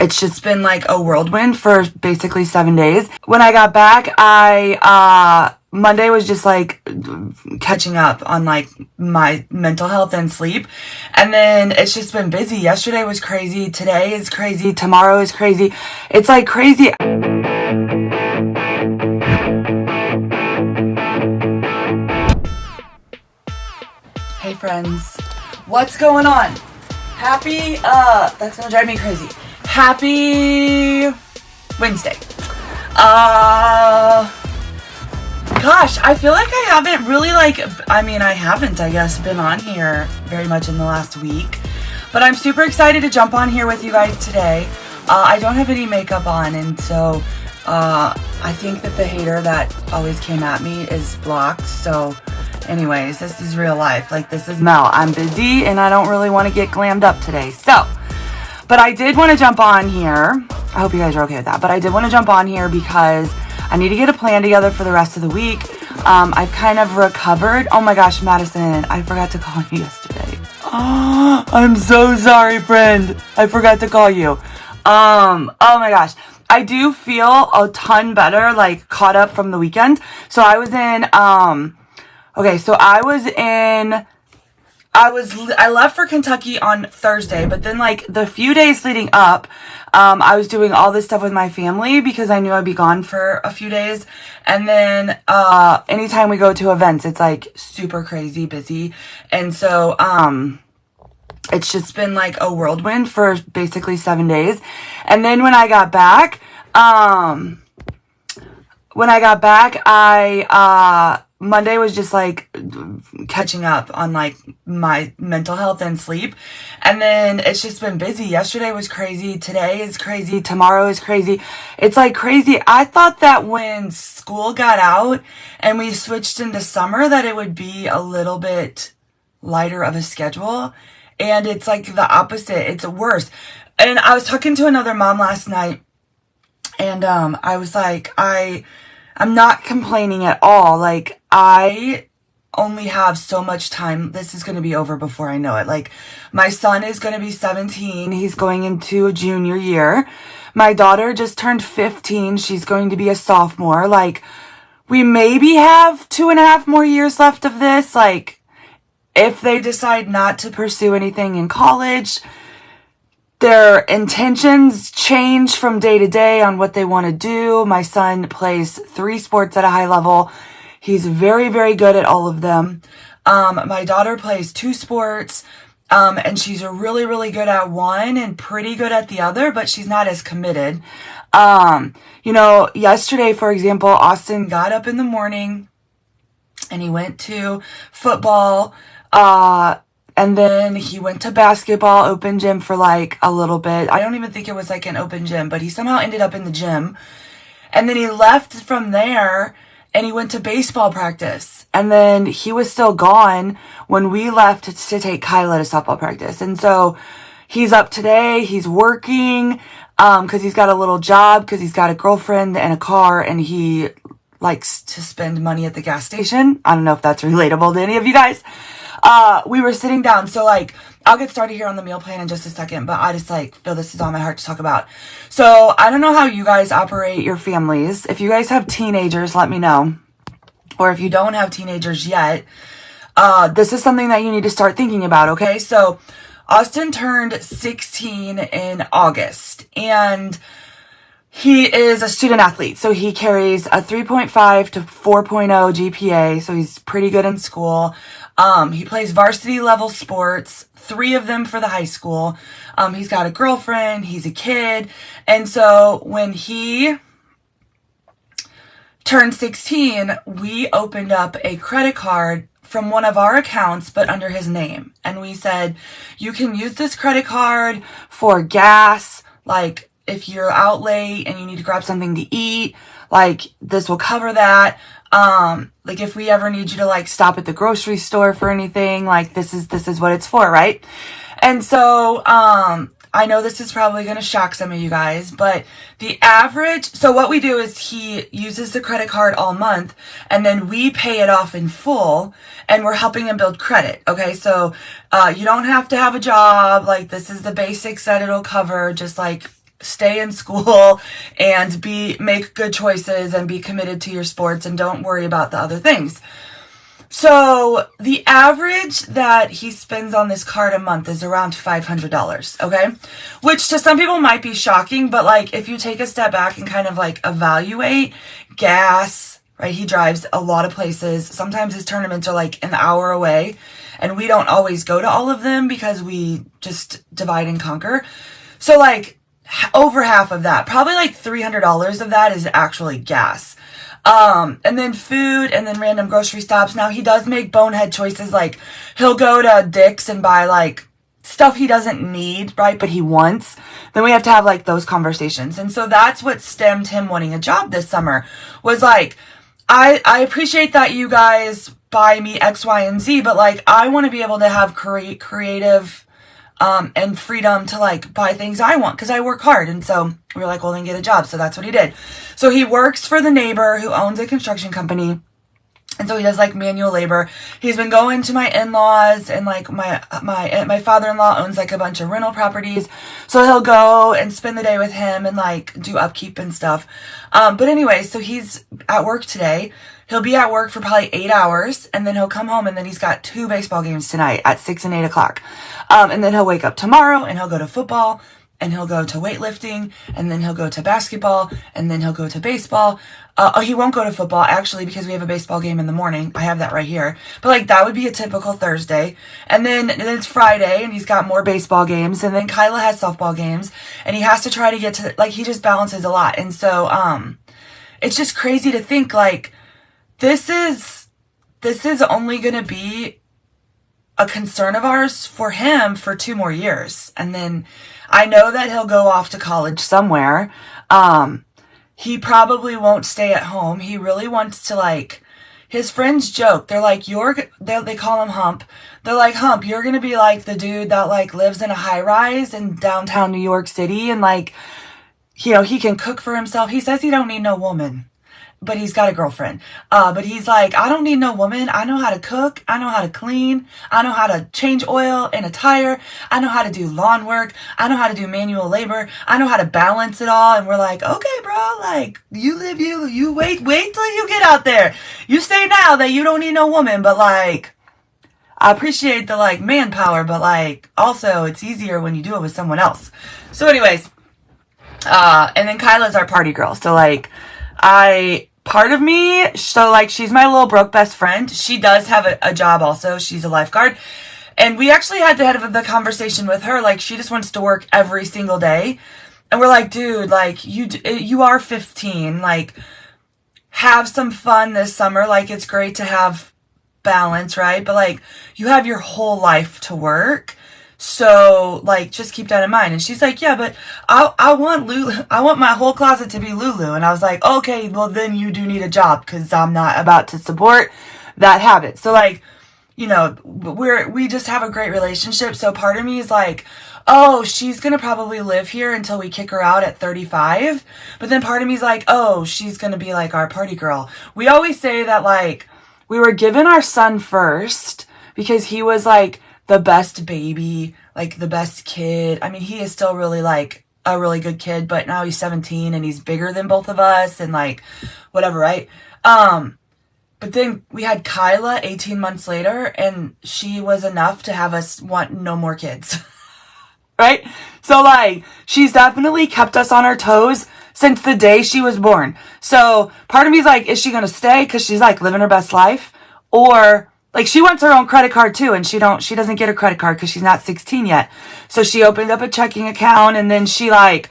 It's just been like a whirlwind for basically 7 days. When I got back, Monday was just like catching up on like my mental health and sleep. And then it's just been busy. Yesterday was crazy. Today is crazy. Tomorrow is crazy. It's like crazy. Hey friends, what's going on? Happy, that's gonna drive me crazy. Happy Wednesday. Gosh, I feel like I haven't really I guess, been on here very much in the last week. But I'm super excited to jump on here with you guys today. I don't have any makeup on, and so I think that the hater that always came at me is blocked. So anyways, this is real life. Like, this is Mel. I'm busy and I don't really want to get glammed up today. So, but I did want to jump on here. I hope you guys are okay with that. But I did want to jump on here because I need to get a plan together for the rest of the week. I've kind of recovered. Oh my gosh, Madison, I forgot to call you yesterday. Oh, I'm so sorry, friend. I forgot to call you. Oh my gosh. I do feel a ton better, like caught up from the weekend. So I was in, I left for Kentucky on Thursday, but then like the few days leading up, I was doing all this stuff with my family because I knew I'd be gone for a few days. And then, anytime we go to events, it's like super crazy busy. And so, it's just been like a whirlwind for basically 7 days. And then when I got back, Monday was just like catching up on like my mental health and sleep. And then it's just been busy. Yesterday was crazy. Today is crazy. Tomorrow is crazy. It's like crazy. I thought that when school got out and we switched into summer that it would be a little bit lighter of a schedule. And it's like the opposite. It's worse. And I was talking to another mom last night, and I was like, I'm not complaining at all. Like, I only have so much time. This is going to be over before I know it. Like, my son is going to be 17. He's going into a junior year. My daughter just turned 15. She's going to be a sophomore. Like, we maybe have 2.5 more years left of this. Like, if they decide not to pursue anything in college, their intentions change from day to day on what they want to do. My son plays 3 sports at a high level. He's very, very good at all of them. My daughter plays 2 sports, and she's really, really good at one and pretty good at the other, but she's not as committed. Yesterday, for example, Austin got up in the morning and he went to football, and then he went to basketball open gym for like a little bit. I don't even think it was like an open gym, but he somehow ended up in the gym. And then he left from there and he went to baseball practice. And then he was still gone when we left to take Kyla to softball practice. And so he's up today. He's working, cause he's got a little job, cause he's got a girlfriend and a car, and he likes to spend money at the gas station. I don't know if that's relatable to any of you guys. We were sitting down, so like, I'll get started here on the meal plan in just a second, but I just like feel this is on my heart to talk about. So I don't know how you guys operate your families. If you guys have teenagers, let me know. Or if you don't have teenagers yet, this is something that you need to start thinking about, okay? So Austin turned 16 in August, and he is a student athlete. So he carries a 3.5 to 4.0 GPA, so he's pretty good in school. He plays varsity level sports, 3 of them for the high school. He's got a girlfriend, he's a kid. And so when he turned 16, we opened up a credit card from one of our accounts, but under his name. And we said, you can use this credit card for gas, like if you're out late and you need to grab something to eat, like this will cover that. Like if we ever need you to like stop at the grocery store for anything, like this is what it's for, right? And so, I know this is probably going to shock some of you guys, but the average, so what we do is he uses the credit card all month and then we pay it off in full and we're helping him build credit. Okay. So, you don't have to have a job. Like this is the basics that it'll cover, just like stay in school and make good choices and be committed to your sports and don't worry about the other things. So the average that he spends on this card a month is around $500, okay? Which to some people might be shocking, but like if you take a step back and kind of like evaluate gas, right? He drives a lot of places. Sometimes his tournaments are like an hour away, and we don't always go to all of them because we just divide and conquer. So like over half of that, probably like $300 of that is actually gas. And then food and then random grocery stops. Now he does make bonehead choices. Like he'll go to Dick's and buy like stuff he doesn't need, right? But he wants. Then we have to have like those conversations. And so that's what stemmed him wanting a job this summer, was like, I appreciate that you guys buy me X, Y, and Z, but like I want to be able to have creative and freedom to like buy things I want because I work hard. And so we were like, well, then get a job. So that's what he did. So he works for the neighbor who owns a construction company. And so he does like manual labor. He's been going to my in-laws, and like my father-in-law owns like a bunch of rental properties. So he'll go and spend the day with him and like do upkeep and stuff. But anyway, so he's at work today. He'll be at work for probably 8 hours, and then he'll come home, and then he's got 2 baseball games tonight at 6 and 8 o'clock. And then he'll wake up tomorrow and he'll go to football, and he'll go to weightlifting, and then he'll go to basketball, and then he'll go to baseball. He won't go to football, actually, because we have a baseball game in the morning. I have that right here. But, like, that would be a typical Thursday. And then it's Friday, and he's got more baseball games. And then Kyla has softball games. And he has to try to get to, like, he just balances a lot. And so, it's just crazy to think, like, this is only going to be a concern of ours for him for 2 more years. And then I know that he'll go off to college somewhere. He probably won't stay at home. He really wants to, like, his friends joke. They're like, they call him Hump. They're like, Hump, you're going to be like the dude that like lives in a high rise in downtown New York City. And like, you know, he can cook for himself. He says he don't need no woman, but he's got a girlfriend. But he's like, I don't need no woman. I know how to cook. I know how to clean. I know how to change oil in a tire. I know how to do lawn work. I know how to do manual labor. I know how to balance it all. And we're like, okay, bro, like you wait till you get out there. You say now that you don't need no woman, but like, I appreciate the like manpower, but like also it's easier when you do it with someone else. So anyways, and then Kyla's our party girl. So like, part of me, so like she's my little broke best friend. She does have a job also. She's a lifeguard. And we actually had to have the conversation with her. Like she just wants to work every single day. And we're like, dude, like you are 15. Like have some fun this summer. Like it's great to have balance, right? But like you have your whole life to work. So, like, just keep that in mind. And she's like, yeah, but I want Lulu. I want my whole closet to be Lulu. And I was like, okay, well, then you do need a job because I'm not about to support that habit. So, like, you know, we just have a great relationship. So part of me is like, oh, she's going to probably live here until we kick her out at 35. But then part of me is like, oh, she's going to be like our party girl. We always say that, like, we were given our son first because he was like the best baby, like the best kid. I mean, he is still really like a really good kid, but now he's 17 and he's bigger than both of us and like whatever, right? But then we had Kyla 18 months later, and she was enough to have us want no more kids. Right? So like, she's definitely kept us on our toes since the day she was born. So part of me is like, is she going to stay? Cause she's like living her best life, or like she wants her own credit card too, and she doesn't get a credit card because she's not 16 yet. So she opened up a checking account, and then she bean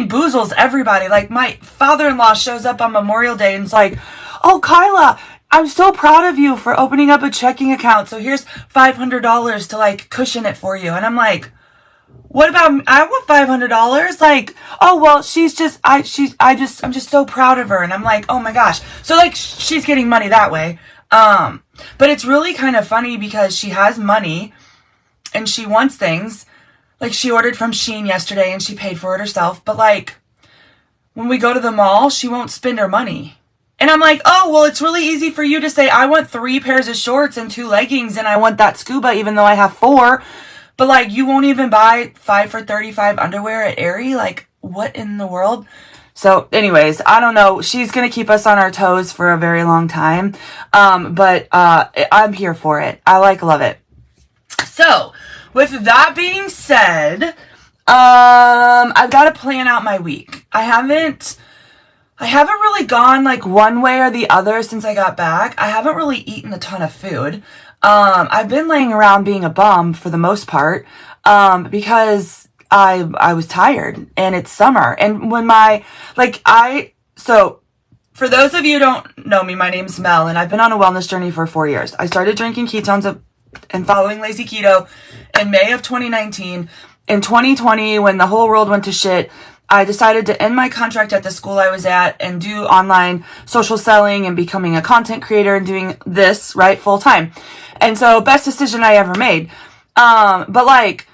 boozles everybody. Like my father-in-law shows up on Memorial Day and is like, oh, Kyla, I'm so proud of you for opening up a checking account. So here's $500 to like cushion it for you. And I'm like, what about, I want $500. Like, oh, well, I'm just so proud of her. And I'm like, oh my gosh. So like, she's getting money that way. But it's really kind of funny because she has money and she wants things. Like she ordered from Shein yesterday and she paid for it herself. But like, when we go to the mall, she won't spend her money. And I'm like, oh, well, it's really easy for you to say, I want 3 pairs of shorts and 2 leggings and I want that scuba even though I have 4. But like, you won't even buy 5 for $35 underwear at Aerie? Like, what in the world? So anyways, I don't know. She's going to keep us on our toes for a very long time. But I'm here for it. I love it. So with that being said, I've got to plan out my week. I haven't really gone like one way or the other since I got back. I haven't really eaten a ton of food. I've been laying around being a bum for the most part, because I was tired and it's summer. And when so for those of you who don't know me, my name's Mel and I've been on a wellness journey for 4 years. I started drinking ketones and following lazy keto in May of 2019. In 2020, when the whole world went to shit, I decided to end my contract at the school I was at and do online social selling and becoming a content creator and doing this, right, full time. And so, best decision I ever made. But like,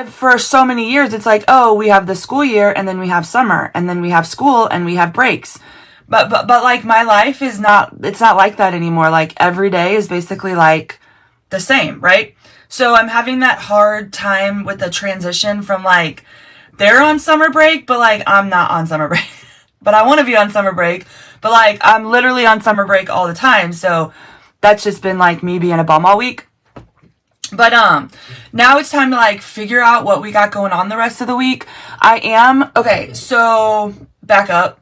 for so many years, it's like, oh, we have the school year and then we have summer and then we have school and we have breaks. But like, my life it's not like that anymore. Like, every day is basically like the same, right? So I'm having that hard time with the transition from like, they're on summer break, but like, I'm not on summer break. But I want to be on summer break, but like, I'm literally on summer break all the time. So that's just been like me being a bum all week. But now it's time to like figure out what we got going on the rest of the week. Okay, so back up.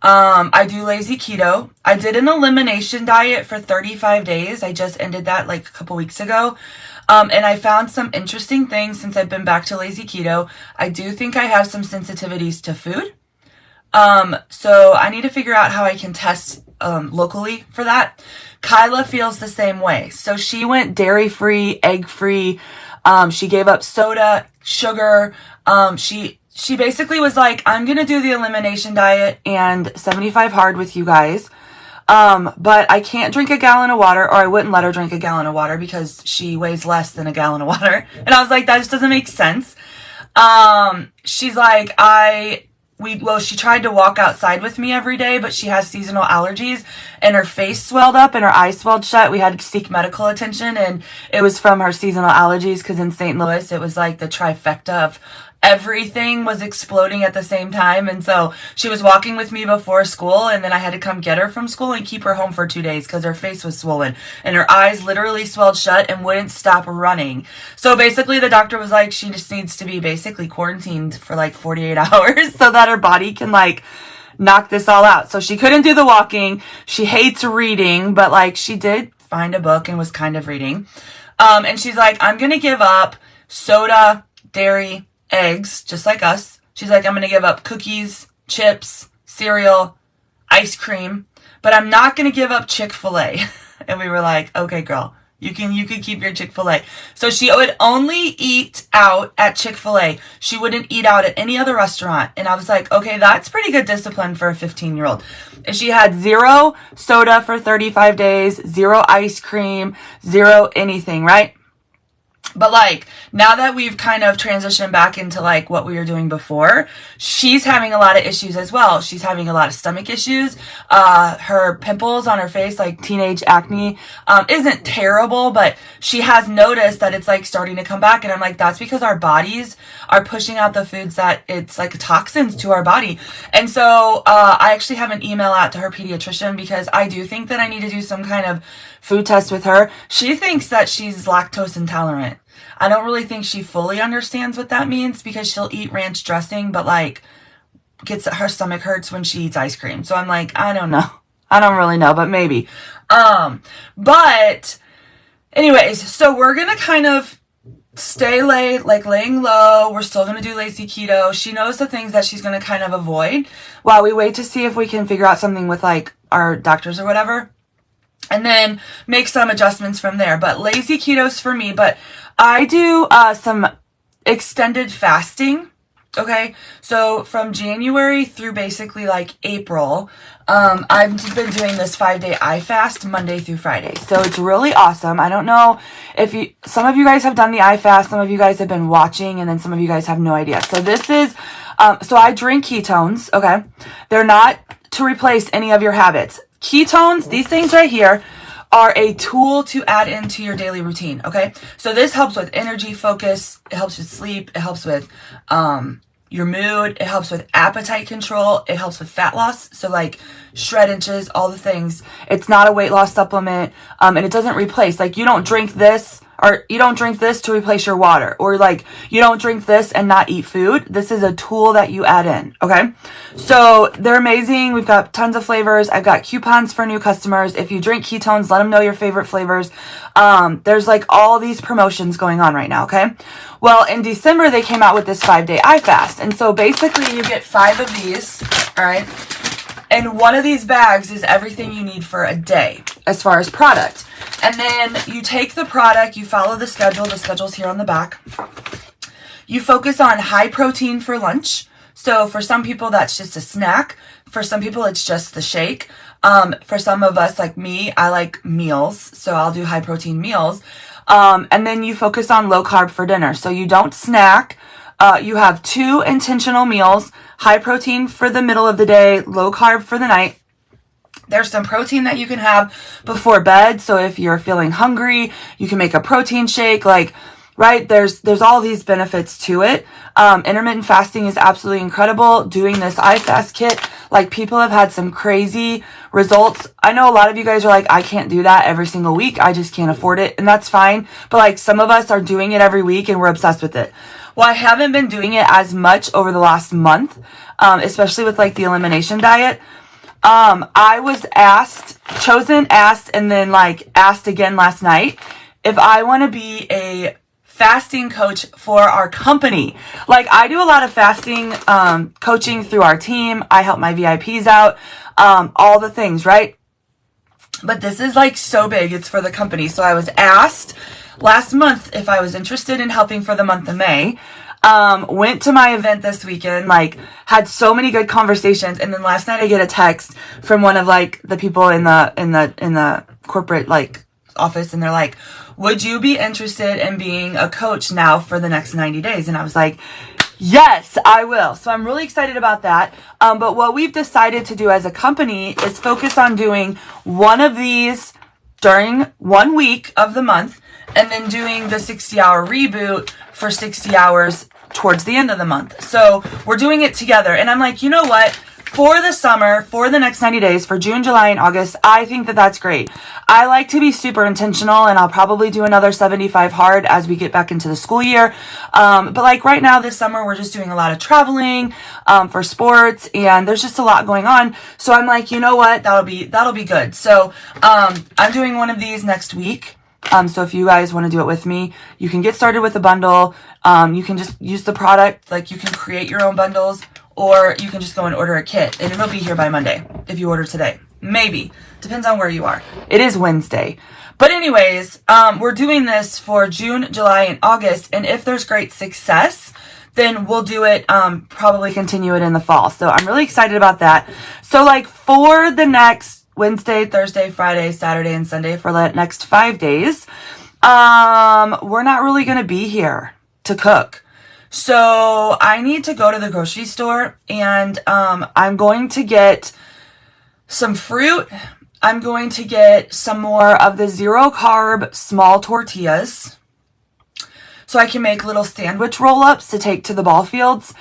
I do lazy keto. I did an elimination diet for 35 days. I just ended that like a couple weeks ago. And I found some interesting things since I've been back to lazy keto. I do think I have some sensitivities to food. So I need to figure out how I can test locally for that. Kyla feels the same way. So she went dairy-free, egg-free. She gave up soda, sugar. She basically was like, I'm going to do the elimination diet and 75 hard with you guys. But I can't drink a gallon of water, or I wouldn't let her drink a gallon of water because she weighs less than a gallon of water. And I was like, that just doesn't make sense. She's like, she tried to walk outside with me every day, but she has seasonal allergies and her face swelled up and her eyes swelled shut. We had to seek medical attention and it was from her seasonal allergies because in St. Louis, it was like the trifecta of everything was exploding at the same time. And so she was walking with me before school and then I had to come get her from school and keep her home for 2 days because her face was swollen and her eyes literally swelled shut and wouldn't stop running. So basically the doctor was like, she just needs to be basically quarantined for like 48 hours so that her body can like knock this all out. So she couldn't do the walking. She hates reading, but like she did find a book and was kind of reading. And she's like, I'm going to give up soda, dairy, eggs, just like us. She's like, I'm going to give up cookies, chips, cereal, ice cream, but I'm not going to give up Chick-fil-A. And we were like, okay, girl, you could keep your Chick-fil-A. So she would only eat out at Chick-fil-A. She wouldn't eat out at any other restaurant. And I was like, okay, that's pretty good discipline for a 15-year-old. And she had 0 soda for 35 days, 0 ice cream, 0 anything, right? But like, now that we've kind of transitioned back into like what we were doing before, she's having a lot of issues as well. She's having a lot of stomach issues. Her pimples on her face, like teenage acne, isn't terrible, but she has noticed that it's like starting to come back. And I'm like, that's because our bodies are pushing out the foods that it's like toxins to our body. And so, I actually have an email out to her pediatrician because I do think that I need to do some kind of food test with her. She thinks that she's lactose intolerant. I don't really think she fully understands what that means because she'll eat ranch dressing, but like her stomach hurts when she eats ice cream. So I'm like, I don't know. I don't really know, but maybe. But anyways, so we're going to kind of stay laying low. We're still going to do lazy keto. She knows the things that she's going to kind of avoid while we wait to see if we can figure out something with like our doctors or whatever. And then make some adjustments from there. But lazy keto's for me. But I do some extended fasting. Okay. So from January through basically like April, I've been doing this 5-day I fast Monday through Friday. So it's really awesome. I don't know if some of you guys have done the I fast. Some of you guys have been watching and then some of you guys have no idea. So this is, so I drink ketones. Okay. They're not to replace any of your habits. Ketones, these things right here, are a tool to add into your daily routine, okay? So this helps with energy, focus, it helps with sleep, it helps with your mood, it helps with appetite control, it helps with fat loss, so like shred inches, all the things. It's not a weight loss supplement, and it doesn't replace, like you don't drink this, or you don't drink this to replace your water, or like you don't drink this and not eat food. This is a tool that you add in, okay? So they're amazing. We've got tons of flavors. I've got coupons for new customers. If you drink ketones, let them know your favorite flavors. There's like all these promotions going on right now, okay? Well, in December, they came out with this 5-day eye fast. And so basically you get 5 of these, all right? And one of these bags is everything you need for a day as far as product. And then you take the product, you follow the schedule. The schedule's here on the back. You focus on high protein for lunch. So for some people, that's just a snack. For some people, it's just the shake. For some of us, like me, I like meals. So I'll do high protein meals. And then you focus on low carb for dinner. So you don't snack. You have 2 intentional meals, high protein for the middle of the day, low carb for the night. There's some protein that you can have before bed. So if you're feeling hungry, you can make a protein shake, like, right? There's all these benefits to it. Intermittent fasting is absolutely incredible. Doing this iFast kit, like people have had some crazy results. I know a lot of you guys are like, I can't do that every single week. I just can't afford it. And that's fine. But like some of us are doing it every week and we're obsessed with it. Well, I haven't been doing it as much over the last month, especially with like the elimination diet. I was asked, and then like asked again last night if I want to be a fasting coach for our company. Like I do a lot of fasting, coaching through our team. I help my VIPs out, all the things, right? But this is like so big. It's for the company. So I was asked last month if I was interested in helping for the month of May. Went to my event this weekend, like had so many good conversations. And then last night I get a text from one of like the people in the corporate like office. And they're like, would you be interested in being a coach now for the next 90 days? And I was like, yes, I will. So I'm really excited about that. But what we've decided to do as a company is focus on doing one of these during 1 week of the month and then doing the 60-hour reboot for 60 hours towards the end of the month. So we're doing it together. And I'm like, you know what? For the summer, for the next 90 days, for June, July, and August, I think that that's great. I like to be super intentional, and I'll probably do another 75 hard as we get back into the school year. But like right now, this summer, we're just doing a lot of traveling for sports, and there's just a lot going on. So I'm like, you know what? That'll be good. So I'm doing one of these next week. So if you guys want to do it with me, you can get started with a bundle. You can just use the product, like you can create your own bundles, or you can just go and order a kit and it'll be here by Monday if you order today. Maybe. Depends on where you are. It is Wednesday. But anyways, we're doing this for June, July, and August. And if there's great success, then we'll do it, probably continue it in the fall. So I'm really excited about that. So like for the next Wednesday, Thursday, Friday, Saturday, and Sunday, for the next 5 days, we're not really going to be here to cook. So I need to go to the grocery store and I'm going to get some fruit. I'm going to get some more of the 0-carb small tortillas so I can make little sandwich roll-ups to take to the ball fields.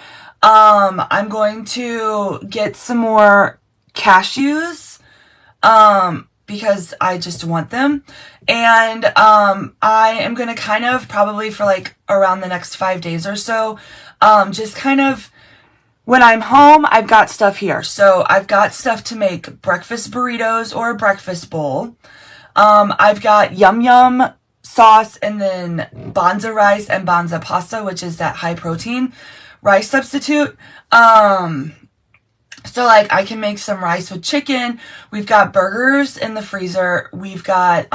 I'm going to get some more cashews because I just want them. And I am going to kind of probably for like around the next 5 days or so, just kind of when I'm home, I've got stuff here. So I've got stuff to make breakfast burritos or a breakfast bowl. I've got Yum Yum sauce and then Banza rice and Banza pasta, which is that high protein rice substitute. So like I can make some rice with chicken. We've got burgers in the freezer. We've got,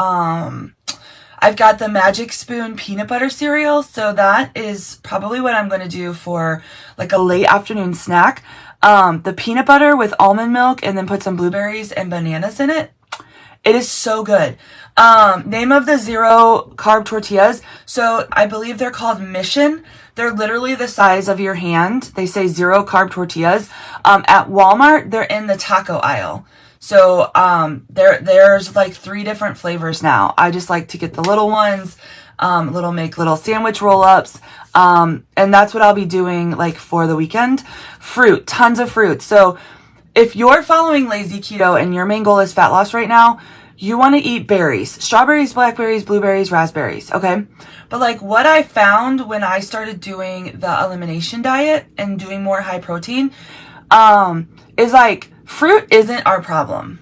I've got the Magic Spoon peanut butter cereal. So that is probably what I'm going to do for like a late afternoon snack. The peanut butter with almond milk and then put some blueberries and bananas in it. It is so good. Name of the 0-carb tortillas. So I believe they're called Mission. They're literally the size of your hand. They say 0-carb tortillas. At Walmart, they're in the taco aisle. So there's like 3 different flavors now. I just like to get the little ones, make little sandwich roll-ups. And that's what I'll be doing like for the weekend. Fruit, tons of fruit. So if you're following lazy keto and your main goal is fat loss right now, you want to eat berries, strawberries, blackberries, blueberries, raspberries. Okay. But like what I found when I started doing the elimination diet and doing more high protein, is like fruit isn't our problem.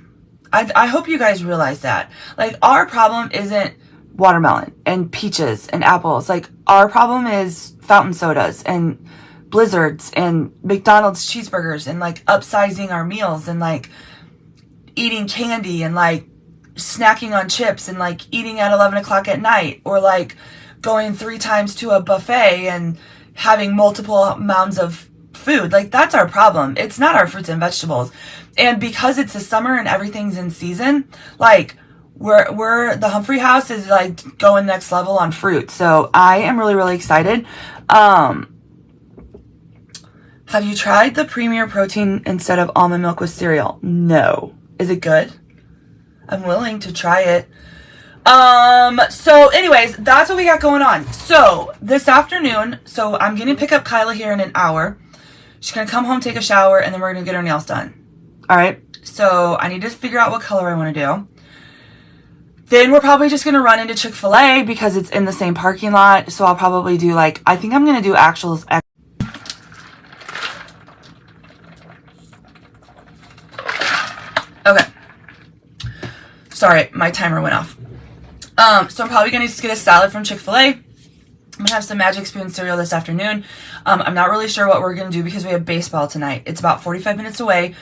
I hope you guys realize that. Like our problem isn't watermelon and peaches and apples. Like our problem is fountain sodas and blizzards and McDonald's cheeseburgers and like upsizing our meals and like eating candy and like snacking on chips and like eating at 11 o'clock at night, or like going 3 times to a buffet and having multiple mounds of food. Like that's our problem. It's not our fruits and vegetables. And because it's the summer and everything's in season, like we're the Humphrey house is like going next level on fruit. So I am really, really excited. Have you tried the Premier Protein instead of almond milk with cereal? No. Is it good? I'm willing to try it. So anyways, that's what we got going on. So this afternoon, so I'm going to pick up Kyla here in an hour. She's going to come home, take a shower, and then we're going to get her nails done. All right. So I need to figure out what color I want to do. Then we're probably just going to run into Chick-fil-A because it's in the same parking lot. So I'll probably do like, I think I'm going to do actual. Okay. Sorry, my timer went off. So I'm probably going to just get a salad from Chick-fil-A. I'm going to have some Magic Spoon cereal this afternoon. I'm not really sure what we're going to do because we have baseball tonight. It's about 45 minutes away.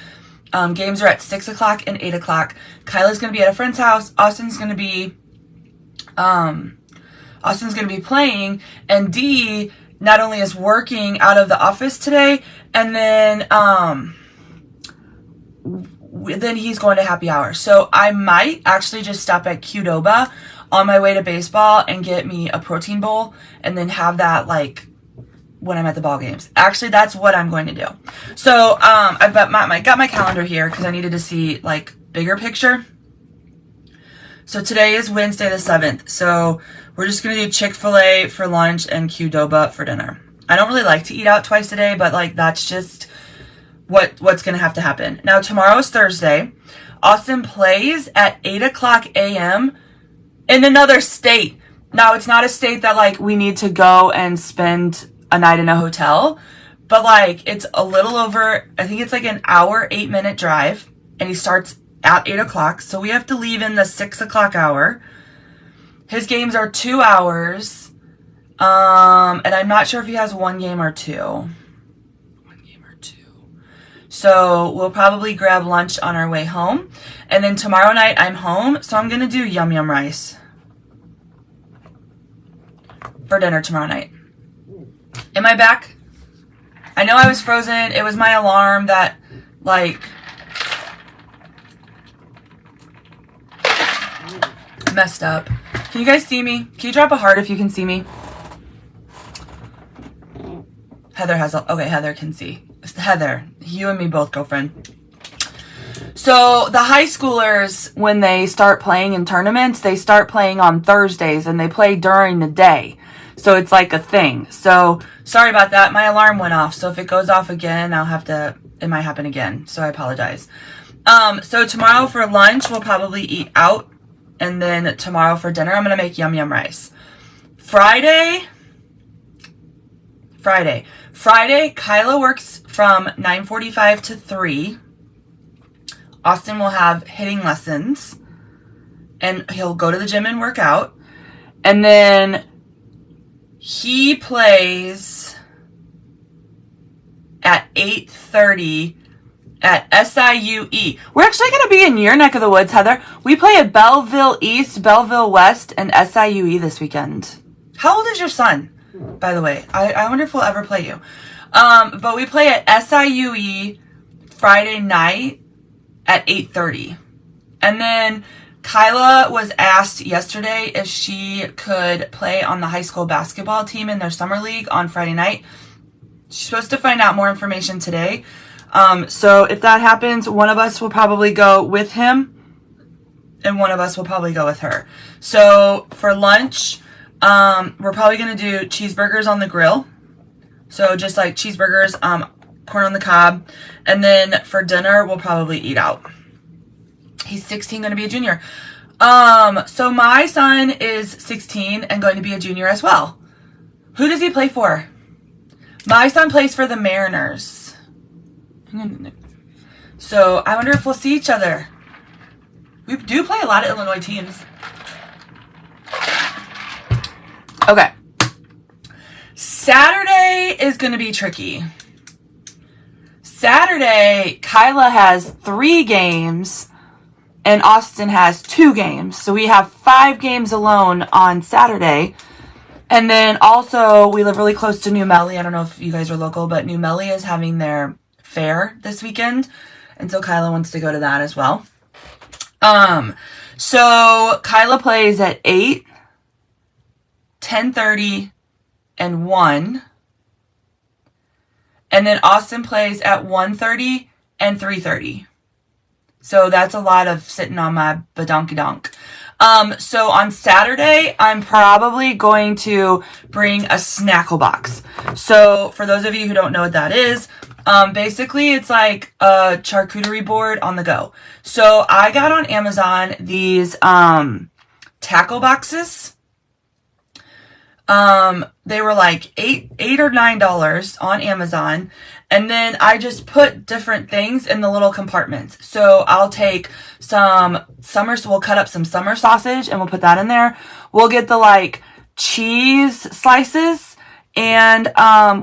Games are at 6 o'clock and 8 o'clock. Kyla's going to be at a friend's house. Austin's going to be playing. And Dee not only is working out of the office today, and then he's going to happy hour. So I might actually just stop at Qdoba on my way to baseball and get me a protein bowl and then have that like when I'm at the ball games. Actually, that's what I'm going to do. So I've got my calendar here because I needed to see like bigger picture. So today is Wednesday the 7th. So we're just going to do Chick-fil-A for lunch and Qdoba for dinner. I don't really like to eat out twice a day, but like that's just what's going to have to happen. Now tomorrow is Thursday. Austin plays at 8 o'clock a.m. in another state. Now it's not a state that like we need to go and spend a night in a hotel, but like it's a little over, I think it's like an hour, 8-minute drive, and he starts at 8 o'clock. So we have to leave in the 6 o'clock hour. His games are 2 hours. And I'm not sure if he has 1 game or 2. So we'll probably grab lunch on our way home. And then tomorrow night I'm home. So I'm going to do yum yum rice for dinner tomorrow night. Am I back? I know I was frozen. It was my alarm that like messed up. Can you guys see me? Can you drop a heart if you can see me? Heather Heather can see. Heather, you and me both, girlfriend. So the high schoolers, when they start playing in tournaments, they start playing on Thursdays and they play during the day. So it's like a thing. So sorry about that. My alarm went off. So if it goes off again, it might happen again. So I apologize. So tomorrow for lunch, we'll probably eat out. And then tomorrow for dinner, I'm going to make yum yum rice. Friday, Kyla works from 9:45 to 3. Austin will have hitting lessons. And he'll go to the gym and work out. And then he plays at 8:30 at SIUE. We're actually going to be in your neck of the woods, Heather. We play at Belleville East, Belleville West, and SIUE this weekend. How old is your son, by the way? I wonder if we'll ever play you. But we play at SIUE Friday night at 8:30. And then Kyla was asked yesterday if she could play on the high school basketball team in their summer league on Friday night. She's supposed to find out more information today. So if that happens, one of us will probably go with him and one of us will probably go with her. So for lunch, we're probably going to do cheeseburgers on the grill. So just like cheeseburgers, corn on the cob. And then for dinner, we'll probably eat out. He's 16, going to be a junior. So my son is 16 and going to be a junior as well. Who does he play for? My son plays for the Mariners. So I wonder if we'll see each other. We do play a lot of Illinois teams. Okay. Saturday is going to be tricky. Saturday, Kyla has 3 games and Austin has 2 games. So we have 5 games alone on Saturday. And then also, we live really close to New Melly. I don't know if you guys are local, but New Melly is having their fair this weekend. And so Kyla wants to go to that as well. So Kyla plays at 8, 10:30, and 1. And then Austin plays at 1:30 and 3:30. So that's a lot of sitting on my badonkey-donk. So on Saturday, I'm probably going to bring a snackle box. So for those of you who don't know what that is, basically it's like a charcuterie board on the go. So I got on Amazon these tackle boxes. They were like $8 or $9 on Amazon. And then I just put different things in the little compartments. So I'll take we'll cut up some summer sausage and we'll put that in there. We'll get the like cheese slices and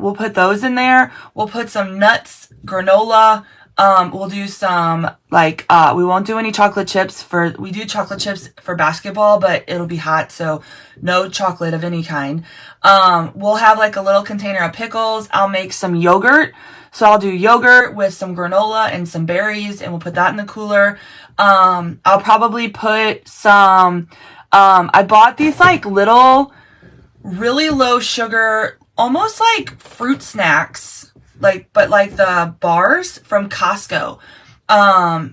we'll put those in there. We'll put some nuts, granola. We'll do some like, we won't do any chocolate chips we do chocolate chips for basketball, but it'll be hot. So no chocolate of any kind. We'll have like a little container of pickles. I'll make some yogurt. So I'll do yogurt with some granola and some berries and we'll put that in the cooler. I'll probably put some, I bought these like little, really low sugar, almost like fruit snacks, but like the bars from Costco.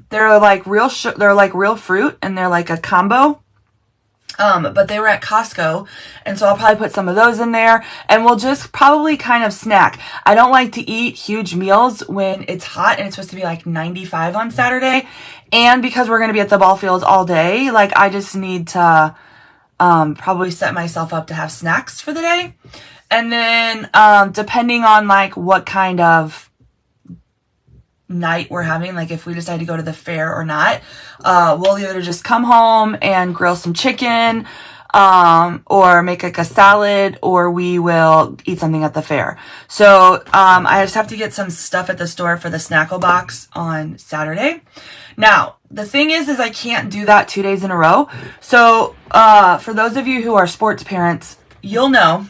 They're like real fruit and they're like a combo. But they were at Costco, and so I'll probably put some of those in there, and we'll just probably kind of snack. I don't like to eat huge meals when it's hot, and it's supposed to be like 95 on Saturday, and because we're going to be at the ball fields all day, like I just need to probably set myself up to have snacks for the day. And then depending on like what kind of night we're having, like if we decide to go to the fair or not, we'll either just come home and grill some chicken, or make like a salad, or we will eat something at the fair. So, I just have to get some stuff at the store for the snackle box on Saturday. Now, the thing is I can't do that 2 days in a row. So, for those of you who are sports parents, you'll know,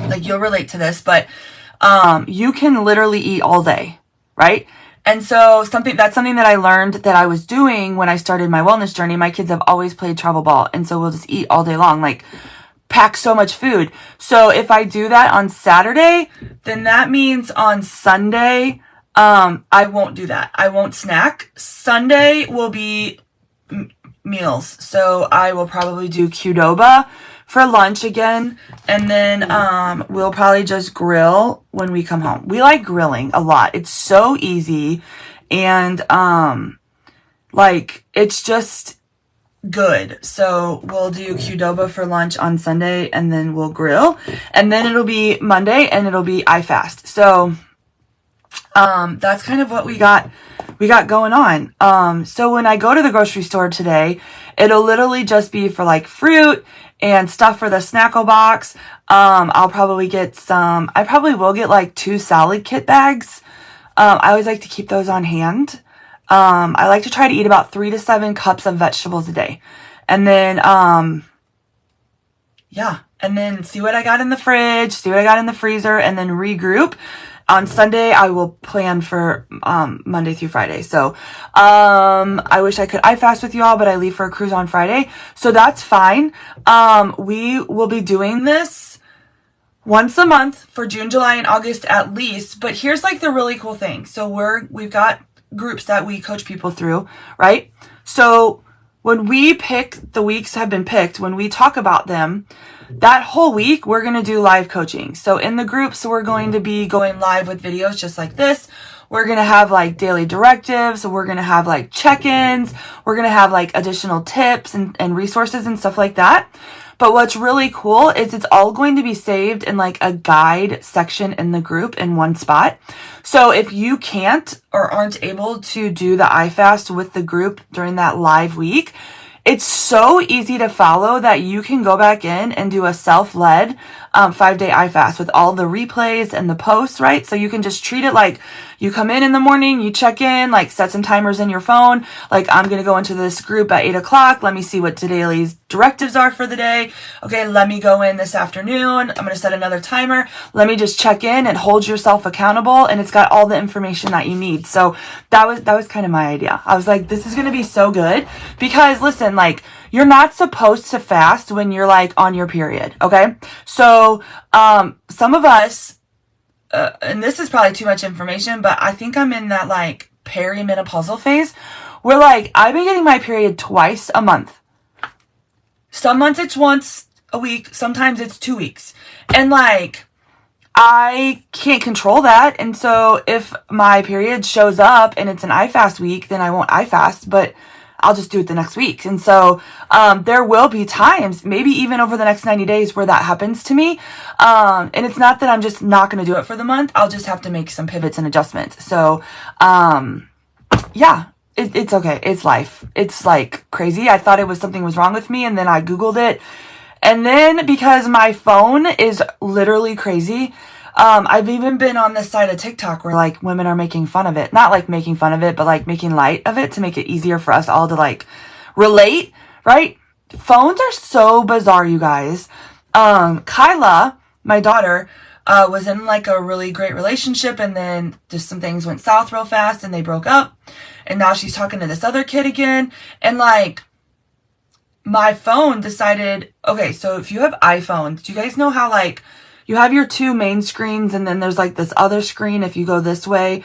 like you'll relate to this, but, you can literally eat all day. Right? And so that's something that I learned that I was doing when I started my wellness journey. My kids have always played travel ball. And so we'll just eat all day long, like pack so much food. So if I do that on Saturday, then that means on Sunday, I won't do that. I won't snack. Sunday will be meals. So I will probably do Qdoba for lunch again, and then we'll probably just grill when we come home. We like grilling a lot. It's so easy, and like it's just good. So we'll do Qdoba for lunch on Sunday, and then we'll grill, and then it'll be Monday, and it'll be I fast. So that's kind of what we got going on. So when I go to the grocery store today, it'll literally just be for like fruit and stuff for the snackle box. I probably will get like 2 salad kit bags. I always like to keep those on hand. I like to try to eat about 3 to 7 cups of vegetables a day. And then, and then see what I got in the fridge, see what I got in the freezer, and then regroup. On Sunday, I will plan for Monday through Friday. So I wish I could fast with you all, but I leave for a cruise on Friday. So that's fine. We will be doing this once a month for June, July, and August at least. But here's like the really cool thing. So we've got groups that we coach people through, right? So when we pick, the weeks have been picked, when we talk about them, that whole week, we're going to do live coaching. So in the groups, we're going to be going live with videos just like this. We're going to have like daily directives. We're going to have like check-ins. We're going to have like additional tips and resources and stuff like that. But what's really cool is it's all going to be saved in like a guide section in the group in one spot. So if you can't or aren't able to do the iFast with the group during that live week, it's so easy to follow that you can go back in and do a self-led 5-day iFast with all the replays and the posts, right? So you can just treat it like you come in the morning, you check in, like set some timers in your phone. Like, I'm going to go into this group at 8 o'clock. Let me see what today's directives are for the day. Okay, let me go in this afternoon. I'm going to set another timer. Let me just check in and hold yourself accountable. And it's got all the information that you need. So that was kind of my idea. I was like, this is going to be so good because listen, like, you're not supposed to fast when you're like on your period. Okay. So, some of us, and this is probably too much information, but I think I'm in that like perimenopausal phase where like I've been getting my period twice a month. Some months it's once a week. Sometimes it's 2 weeks. And like, I can't control that. And so if my period shows up and it's an iFast week, then I won't iFast, but I'll just do it the next week. And so, there will be times, maybe even over the next 90 days where that happens to me. And it's not that I'm just not going to do it for the month. I'll just have to make some pivots and adjustments. So, yeah, it's okay. It's life. It's like crazy. I thought something was wrong with me. And then I Googled it. And then because my phone is literally crazy, I've even been on this side of TikTok where like women are making fun of it. Not like making fun of it, but like making light of it to make it easier for us all to like relate, right? Phones are so bizarre, you guys. Kyla, my daughter, was in like a really great relationship and then just some things went south real fast and they broke up. And now she's talking to this other kid again. And like, my phone decided, okay, so if you have iPhones, do you guys know how like you have your two main screens and then there's like this other screen if you go this way,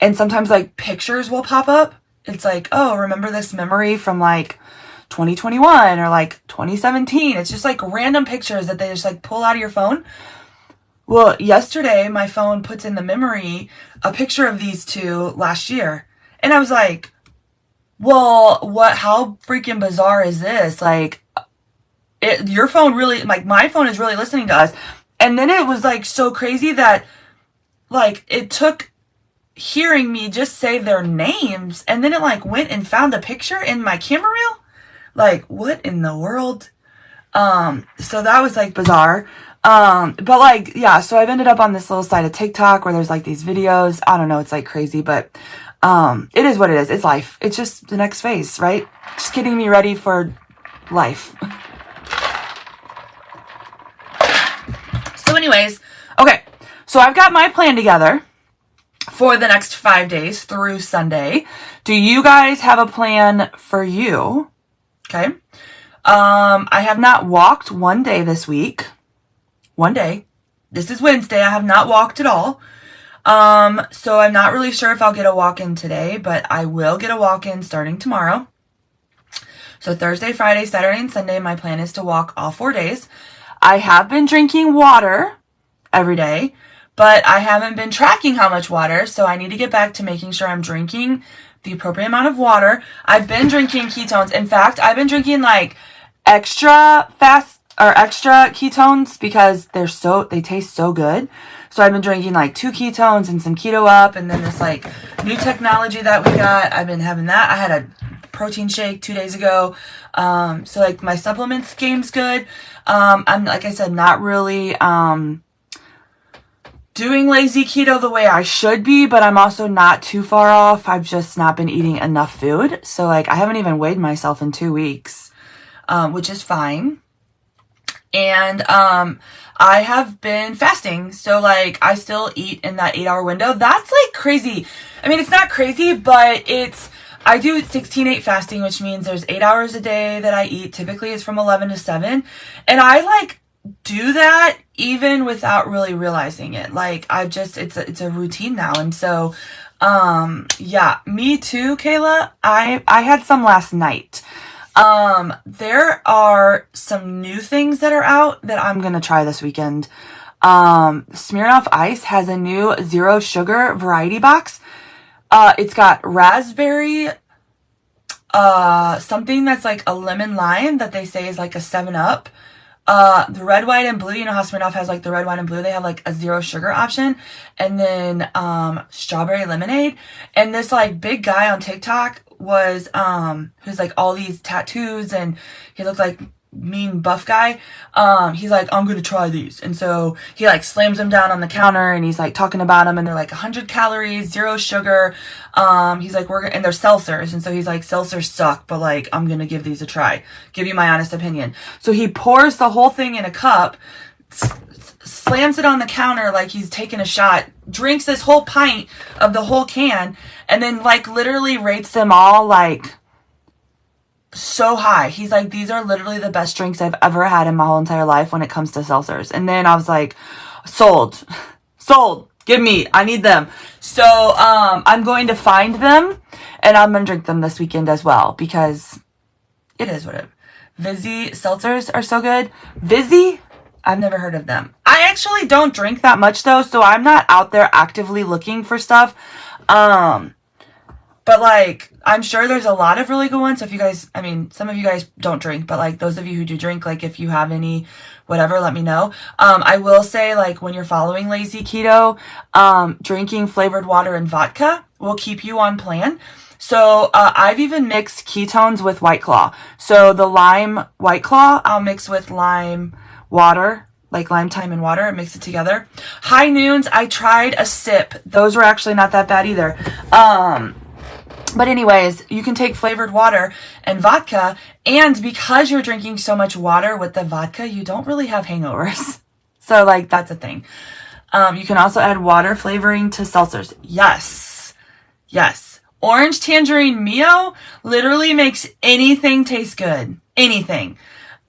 and sometimes like pictures will pop up. It's like, oh, remember this memory from like 2021 or like 2017. It's just like random pictures that they just like pull out of your phone. Well, yesterday my phone puts in the memory a picture of these two last year. And I was like, well, how freaking bizarre is this? Like, your phone really, like my phone is really listening to us. And then it was like so crazy that like it took hearing me just say their names and then it like went and found a picture in my camera reel. Like, what in the world? So that was like bizarre. But like, yeah, so I've ended up on this little side of TikTok where there's like these videos. I don't know, it's like crazy, but it is what it is. It's life. It's just the next phase, right? Just getting me ready for life. So anyways, okay, so I've got my plan together for the next 5 days through Sunday. Do you guys have a plan for you? Okay. I have not walked one day this week. One day. This is Wednesday. I have not walked at all. So I'm not really sure if I'll get a walk in today, but I will get a walk in starting tomorrow. So Thursday, Friday, Saturday, and Sunday, my plan is to walk all 4 days. I have been drinking water every day, but I haven't been tracking how much water, so I need to get back to making sure I'm drinking the appropriate amount of water. I've been drinking ketones. In fact, I've been drinking like extra fast or extra ketones because they taste so good. So I've been drinking like 2 ketones and some keto up, and then this like new technology that we got. I've been having that. I had a protein shake 2 days ago. So like my supplements game's good. I'm, like I said, not really, doing lazy keto the way I should be, but I'm also not too far off. I've just not been eating enough food. So like I haven't even weighed myself in 2 weeks, which is fine. And, I have been fasting. So like I still eat in that 8-hour window. That's like crazy. I mean, it's not crazy, but I do 16-8 fasting, which means there's 8 hours a day that I eat. Typically it's from 11 to 7. And I like do that even without really realizing it. Like it's a routine now. And so, yeah, me too, Kayla. I had some last night. There are some new things that are out that I'm going to try this weekend. Smirnoff Ice has a new 0 sugar variety box. It's got raspberry, something that's like a lemon lime that they say is like a 7-Up. The red, white, and blue, you know how Smirnoff has like the red, white, and blue? They have like a 0 sugar option. And then, strawberry lemonade. And this like big guy on TikTok was, who's like all these tattoos and he looked like mean buff guy. He's like, I'm gonna try these. And so he like slams them down on the counter and he's like talking about them and they're like 100 calories, 0 sugar. He's like, and they're seltzers. And so he's like, seltzers suck, but like, I'm gonna give these a try. Give you my honest opinion. So he pours the whole thing in a cup, slams it on the counter like he's taking a shot, drinks this whole pint of the whole can, and then like literally rates them all like so high. He's like, these are literally the best drinks I've ever had in my whole entire life when it comes to seltzers. And then I was like, sold, give me, I need them. So, I'm going to find them and I'm going to drink them this weekend as well because it is what it is. Vizzy seltzers are so good. Vizzy, I've never heard of them. I actually don't drink that much though, so I'm not out there actively looking for stuff. But like, I'm sure there's a lot of really good ones. So if you guys, I mean, some of you guys don't drink, but like those of you who do drink, like if you have any, whatever, let me know. I will say like when you're following lazy keto, drinking flavored water and vodka will keep you on plan. So, I've even mixed ketones with White Claw. So the lime White Claw, I'll mix with lime water, like lime, thyme, and water, and mix it together. High Noons, I tried a sip. Those were actually not that bad either. But anyways, you can take flavored water and vodka, and because you're drinking so much water with the vodka, you don't really have hangovers. So, like, that's a thing. You can also add water flavoring to seltzers. Yes. Orange Tangerine Mio literally makes anything taste good. Anything.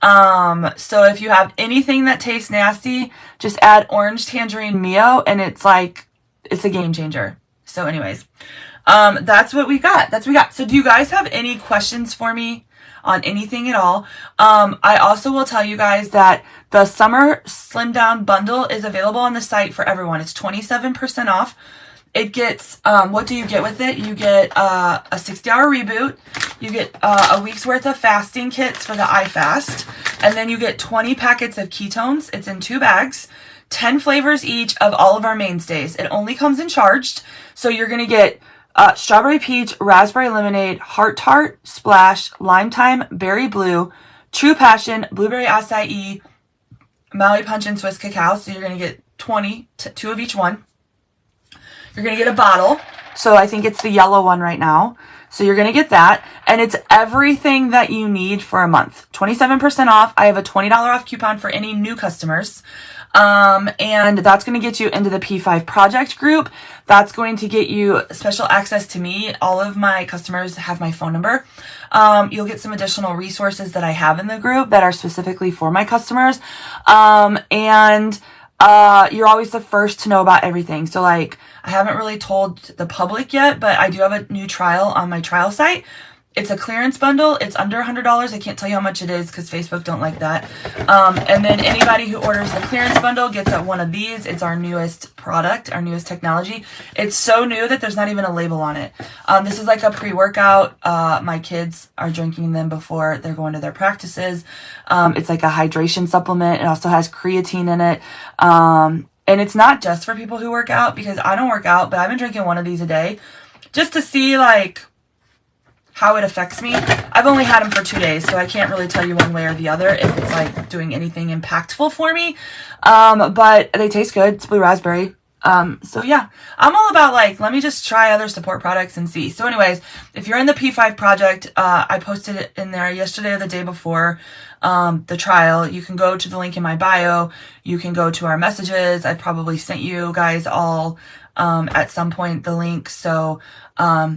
So if you have anything that tastes nasty, just add Orange Tangerine Mio, and it's like, it's a game changer. So anyways, that's what we got. So do you guys have any questions for me on anything at all? I also will tell you guys that the Summer Slim Down Bundle is available on the site for everyone. It's 27% off. It gets, what do you get with it? You get a 60-hour reboot. You get a week's worth of fasting kits for the iFast. And then you get 20 packets of ketones. It's in 2 bags, 10 flavors each of all of our mainstays. It only comes in charged. So you're going to get strawberry peach, raspberry lemonade, heart tart, splash, lime thyme, berry blue, true passion, blueberry acai, Maui punch, and Swiss cacao. So you're going to get 20, 2 of each one. You're going to get a bottle. So I think it's the yellow one right now. So you're going to get that. And it's everything that you need for a month. 27% off. I have a $20 off coupon for any new customers. And that's going to get you into the P5 project group. That's going to get you special access to me. All of my customers have my phone number. You'll get some additional resources that I have in the group that are specifically for my customers. You're always the first to know about everything. So like, I haven't really told the public yet, but I do have a new trial on my trial site. It's a clearance bundle. It's under $100. I can't tell you how much it is because Facebook don't like that. And then anybody who orders the clearance bundle gets one of these. It's our newest product, our newest technology. It's so new that there's not even a label on it. This is like a pre-workout. My kids are drinking them before they're going to their practices. It's like a hydration supplement. It also has creatine in it. And it's not just for people who work out because I don't work out, but I've been drinking one of these a day just to see like how it affects me. I've only had them for 2 days, so I can't really tell you one way or the other if it's like doing anything impactful for me. But they taste good. It's blue raspberry. So yeah, I'm all about like, let me just try other support products and see. So anyways, if you're in the P5 project, I posted it in there yesterday or the day before, the trial. You can go to the link in my bio. You can go to our messages. I probably sent you guys all, at some point the link. So,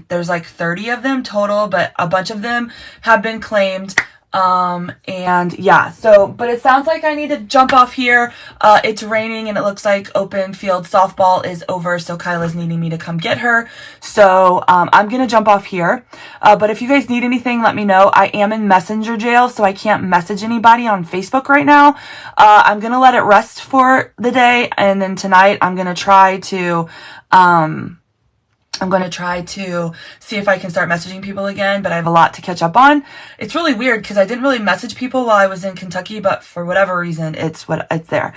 there's like 30 of them total, but a bunch of them have been claimed. And yeah, so, but it sounds like I need to jump off here. It's raining and it looks like open field softball is over. So Kyla's needing me to come get her. So, I'm going to jump off here. But if you guys need anything, let me know. I am in messenger jail, so I can't message anybody on Facebook right now. I'm going to let it rest for the day. And then tonight I'm going to try to, see if I can start messaging people again, but I have a lot to catch up on. It's really weird because I didn't really message people while I was in Kentucky, but for whatever reason, it's there.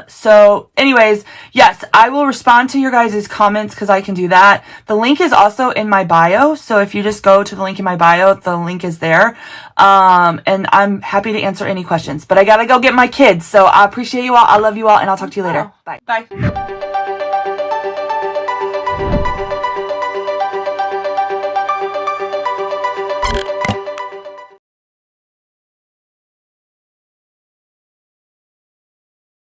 So anyways, yes, I will respond to your guys' comments because I can do that. The link is also in my bio. So if you just go to the link in my bio, the link is there. And I'm happy to answer any questions, but I gotta go get my kids. So I appreciate you all. I love you all, and I'll talk to you later. Bye. Bye.